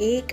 1